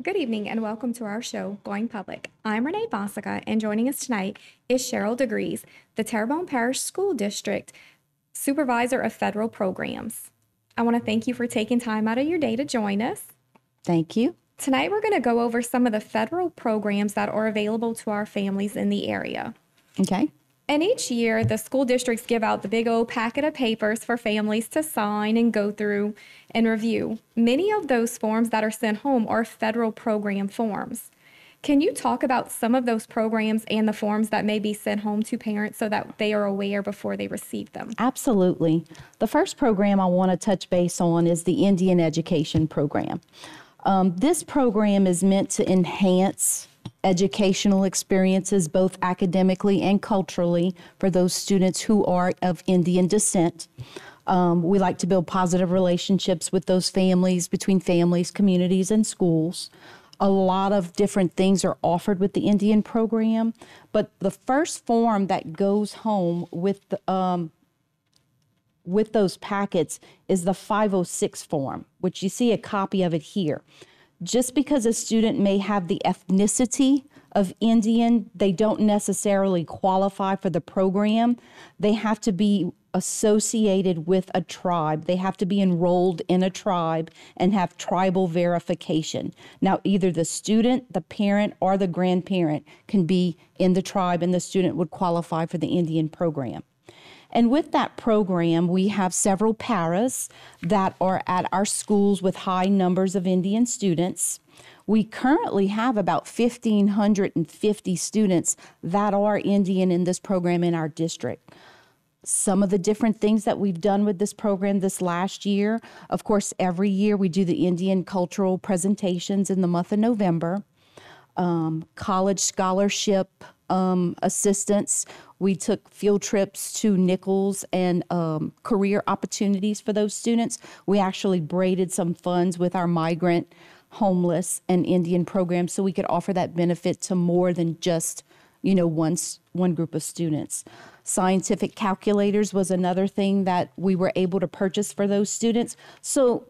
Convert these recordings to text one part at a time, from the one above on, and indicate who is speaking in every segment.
Speaker 1: Good evening and welcome to our show, Going Public. I'm Renee Bosica, and joining us tonight is Cheryl DeGrees, the Terrebonne Parish School District Supervisor of Federal Programs. I want to thank you for taking time out of your day to join us.
Speaker 2: Thank you.
Speaker 1: Tonight, we're going to go over some of the federal programs that are available to our families in the area.
Speaker 2: Okay.
Speaker 1: And each year, the school districts give out the big old packet of papers for families to sign and go through and review. Many of those forms that are sent home are federal program forms. Can you talk about some of those programs and the forms that may be sent home to parents so that they are aware before they receive them?
Speaker 2: Absolutely. The first program I want to touch base on is the Indian Education Program. This program is meant to enhance educational experiences, both academically and culturally, for those students who are of Indian descent. We like to build positive relationships with those families, between families, communities, and schools. A lot of different things are offered with the Indian program, but the first form that goes home with those packets is the 506 form, which you see a copy of it here. Just because a student may have the ethnicity of Indian, they don't necessarily qualify for the program. They have to be associated with a tribe. They have to be enrolled in a tribe and have tribal verification. Now, either the student, the parent, or the grandparent can be in the tribe, and the student would qualify for the Indian program. And with that program, we have several paras that are at our schools with high numbers of Indian students. We currently have about 1,550 students that are Indian in this program in our district. Some of the different things that we've done with this program this last year, of course, every year we do the Indian cultural presentations in the month of November. College scholarship assistance. We took field trips to Nichols and career opportunities for those students. We actually braided some funds with our migrant, homeless, and Indian programs so we could offer that benefit to more than just, one group of students. Scientific calculators was another thing that we were able to purchase for those students. So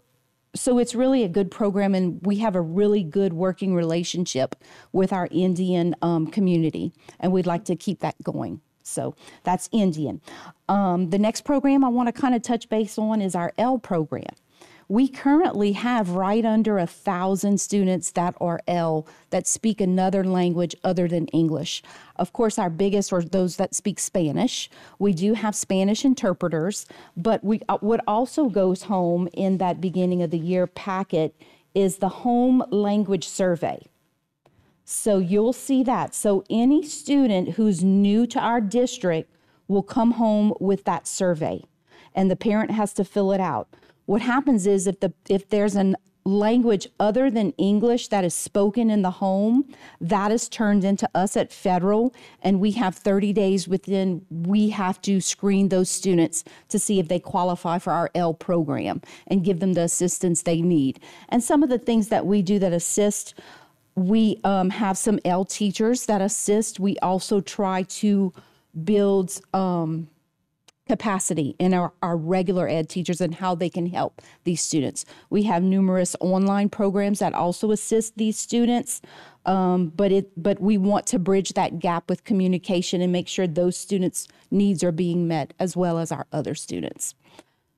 Speaker 2: it's really a good program, and we have a really good working relationship with our Indian community, and we'd like to keep that going. So that's Indian. The next program I want to kind of touch base on is our L program. We currently have right under 1,000 students that are L that speak another language other than English. Of course, our biggest are those that speak Spanish. We do have Spanish interpreters, but what also goes home in that beginning of the year packet is the home language survey. So you'll see that. So any student who's new to our district will come home with that survey, and the parent has to fill it out. What happens is if there's a language other than English that is spoken in the home, that is turned into us at Federal, and we have 30 days within, we have to screen those students to see if they qualify for our L program and give them the assistance they need. And some of the things that we do that assist, we have some L teachers that assist. We also try to build capacity in our regular ed teachers and how they can help these students. We have numerous online programs that also assist these students, but we want to bridge that gap with communication and make sure those students' needs are being met as well as our other students.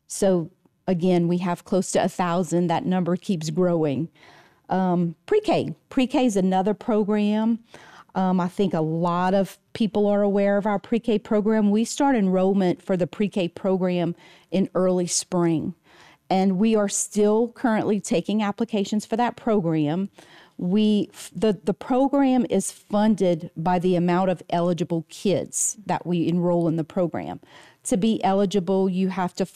Speaker 2: So again, we have close to 1,000. That number keeps growing. Pre-K is another program. I think a lot of people are aware of our pre-K program. We start enrollment for the pre-K program in early spring, and we are still currently taking applications for that program. The program is funded by the amount of eligible kids that we enroll in the program. To be eligible, you have to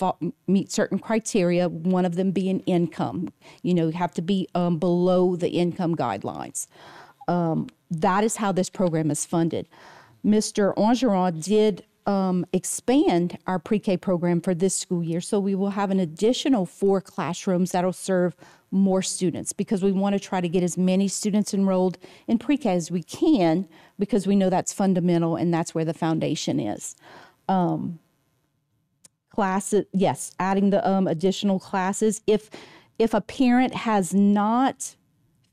Speaker 2: meet certain criteria, one of them being income. You have to be below the income guidelines. That is how this program is funded. Mr. Angeron did expand our pre-K program for this school year, so we will have an additional 4 classrooms that will serve more students because we want to try to get as many students enrolled in pre-K as we can because we know that's fundamental and that's where the foundation is. Classes, yes, adding the additional classes. If a parent has not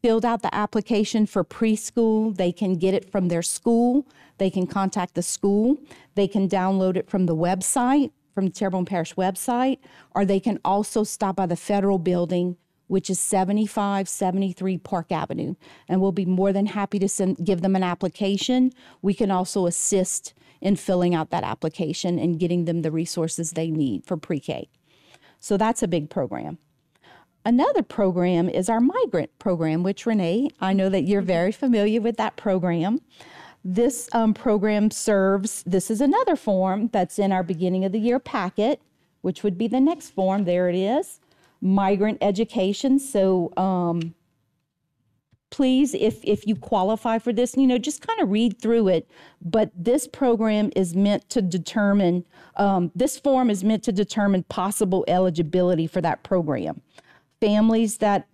Speaker 2: filled out the application for preschool, they can get it from their school. They can contact the school. They can download it from the website, from the Terrebonne Parish website, or they can also stop by the federal building, which is 7573 Park Avenue. And we'll be more than happy to give them an application. We can also assist in filling out that application and getting them the resources they need for pre-K. So that's a big program. Another program is our migrant program, which Renee, I know that you're very familiar with that program. This program serves, this is another form that's in our beginning of the year packet, which would be the next form. There it is, migrant education. So please, if you qualify for this, just kind of read through it. But this program is meant to determine, this form is meant to determine possible eligibility for that program. Families that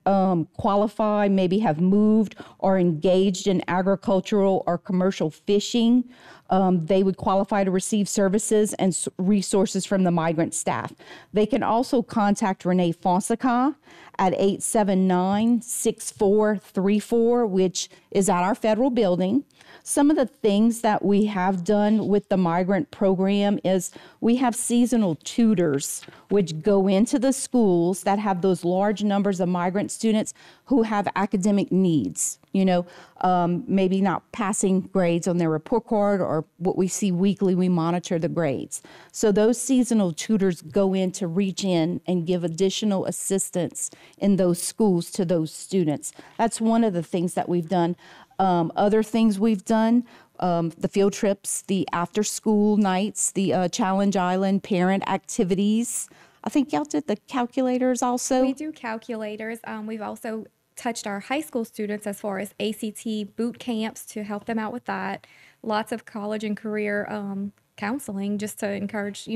Speaker 2: qualify, maybe have moved or engaged in agricultural or commercial fishing, they would qualify to receive services and resources from the migrant staff. They can also contact Renee Fonseca at 879-6434, which is at our federal building. Some of the things that we have done with the migrant program is we have seasonal tutors which go into the schools that have those large numbers of migrant students who have academic needs, maybe not passing grades on their report card, or what we see weekly, we monitor the grades. So those seasonal tutors go in to reach in and give additional assistance in those schools to those students. That's one of the things that we've done. Other things we've done, the field trips, the after-school nights, the Challenge Island parent activities. I think y'all did the calculators also.
Speaker 1: We do calculators. We've also touched our high school students as far as ACT boot camps to help them out with that. Lots of college and career counseling just to encourage,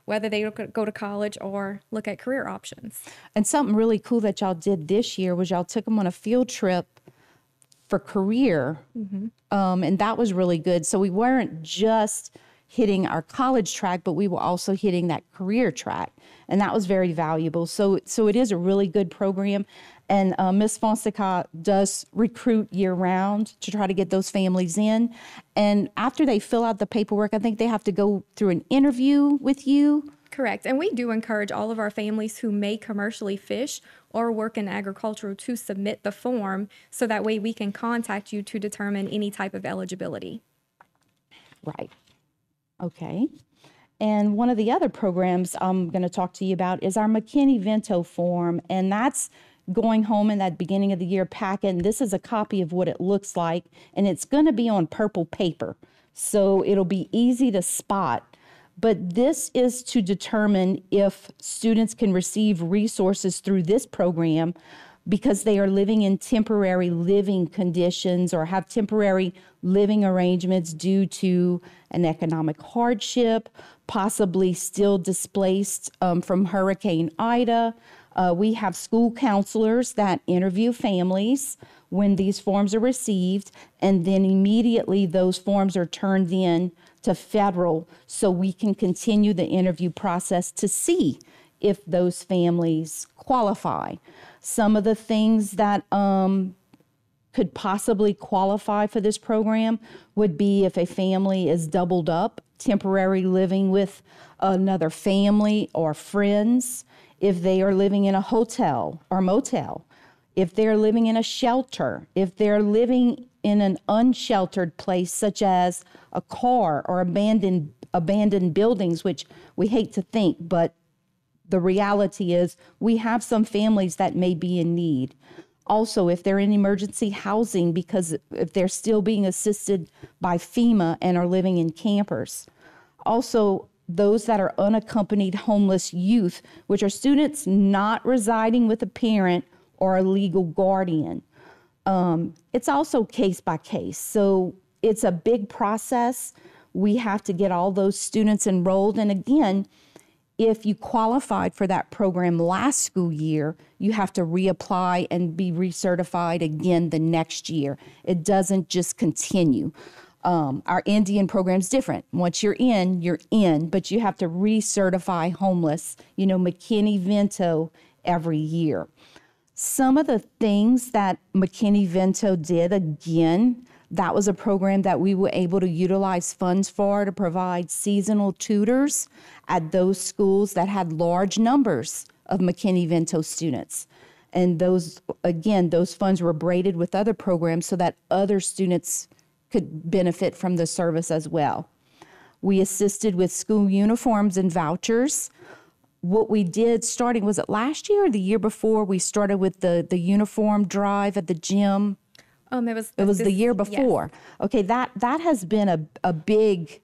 Speaker 1: whether they go to college or look at career options.
Speaker 2: And something really cool that y'all did this year was y'all took them on a field trip for career, and that was really good. So we weren't just hitting our college track, but we were also hitting that career track, and that was very valuable. So it is a really good program, and Ms. Fonseca does recruit year-round to try to get those families in. And after they fill out the paperwork, I think they have to go through an interview with you.
Speaker 1: Correct. And we do encourage all of our families who may commercially fish or work in agriculture to submit the form, so that way we can contact you to determine any type of eligibility.
Speaker 2: Right. Okay. And one of the other programs I'm going to talk to you about is our McKinney-Vento form, and that's going home in that beginning of the year packet. And this is a copy of what it looks like, and it's going to be on purple paper, so it'll be easy to spot. But this is to determine if students can receive resources through this program because they are living in temporary living conditions or have temporary living arrangements due to an economic hardship, possibly still displaced from Hurricane Ida. We have school counselors that interview families when these forms are received, and then immediately those forms are turned in to federal so we can continue the interview process to see if those families qualify. Some of the things that could possibly qualify for this program would be if a family is doubled up, temporary living with another family or friends, if they are living in a hotel or motel, if they're living in a shelter, if they're living in an unsheltered place such as a car or abandoned buildings, which we hate to think, but the reality is we have some families that may be in need. Also, if they're in emergency housing, because if they're still being assisted by FEMA and are living in campers. Also, those that are unaccompanied homeless youth, which are students not residing with a parent or a legal guardian. It's also case by case. So it's a big process. We have to get all those students enrolled. And again, if you qualified for that program last school year, you have to reapply and be recertified again the next year. It doesn't just continue. Our Indian program's different. Once you're in, but you have to recertify homeless, McKinney-Vento every year. Some of the things that McKinney-Vento did, again, that was a program that we were able to utilize funds for to provide seasonal tutors at those schools that had large numbers of McKinney-Vento students. And those, again, those funds were braided with other programs so that other students could benefit from the service as well. We assisted with school uniforms and vouchers. What we did starting, was it last year or the year before, we started with the uniform drive at the gym? It was the year before. Yes. Okay, that has been a big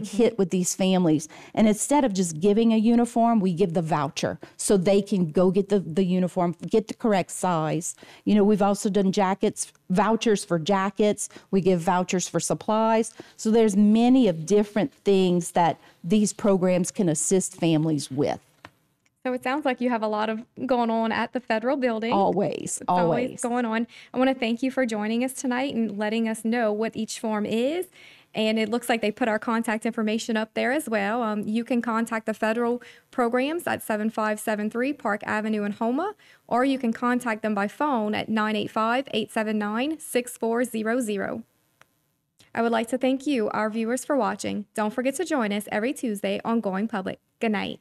Speaker 2: hit with these families. And instead of just giving a uniform, we give the voucher so they can go get the uniform, get the correct size. You know, we've also done jackets, vouchers for jackets. We give vouchers for supplies. So there's many of different things that these programs can assist families with.
Speaker 1: So it sounds like you have a lot of going on at the federal building.
Speaker 2: Always.
Speaker 1: It's always going on. I want to thank you for joining us tonight and letting us know what each form is. And it looks like they put our contact information up there as well. You can contact the federal programs at 7573 Park Avenue in Houma, or you can contact them by phone at 985-879-6400. I would like to thank you, our viewers, for watching. Don't forget to join us every Tuesday on Going Public. Good night.